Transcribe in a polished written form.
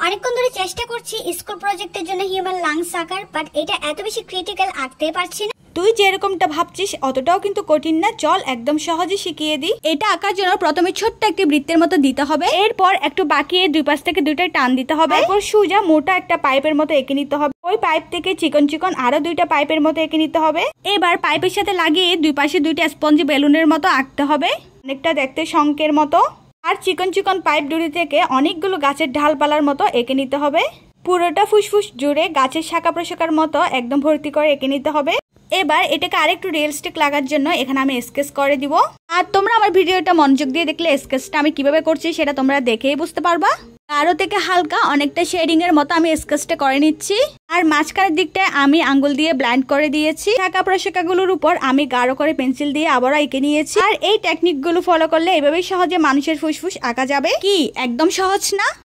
অনেকক্ষণ ধরে চেষ্টা করছি স্কুল প্রজেক্টের জন্য হিউম্যান লাংস আঁকার, বাট এটা এত বেশি ক্রিটিক্যাল আঁকতে পারছি না। তুই যেরকমটা ভাবছিস অতটাও কিন্তু কঠিন না, চল একদম সহজে শিখিয়ে দিই। এটা আঁকার জন্য প্রথমে ছোট্ট একটি বৃত্তের মতো দিতে হবে, এরপর একটু বাঁকিয়ে দুই পাশ থেকে দুইটা টান দিতে হবে, এরপর সোজা মোটা একটা পাইপের মতো এঁকে নিতে হবে। ওই পাইপ থেকে চিকন চিকন আরো দুইটা পাইপের মতো এঁকে নিতে হবে। এবার পাইপের সাথে লাগিয়ে দুই পাশে দুইটা স্পঞ্জি বেলুনের মতো আঁকতে হবে, অনেকটা দেখতে শঙ্কের মতো। আর চিকন চিকন পাইপ ডুরি থেকে অনেকগুলো গাছের ঢালপালার মতো এঁকে নিতে হবে। পুরোটা ফুসফুস জুড়ে গাছের শাখা প্রশাখার মতো একদম ভর্তি করে এঁকে নিতে হবে। এবার এটাকে আরেকটু রিয়েলিস্টিক লাগার জন্য এখানে আমি স্কেচ করে দিব। আর তোমরা আমার ভিডিওটা মনোযোগ দিয়ে দেখলে স্কেচটা আমি কিভাবে করছি সেটা তোমরা দেখেই বুঝতে পারবা। আরো থেকে হালকা অনেকটা শেডিং এর মতো আমি স্কেচটা করে নিচ্ছি। আর মাঝখানের দিকটায় আমি আঙ্গুল দিয়ে ব্ল্যান্ড করে দিয়েছি। শাখা প্রশাখাগুলোর উপর আমি গাঢ় করে পেন্সিল দিয়ে আবারও এঁকে নিয়েছি। আর এই টেকনিক গুলো ফলো করলে এভাবেই সহজে মানুষের ফুসফুস আঁকা যাবে। কি একদম সহজ না?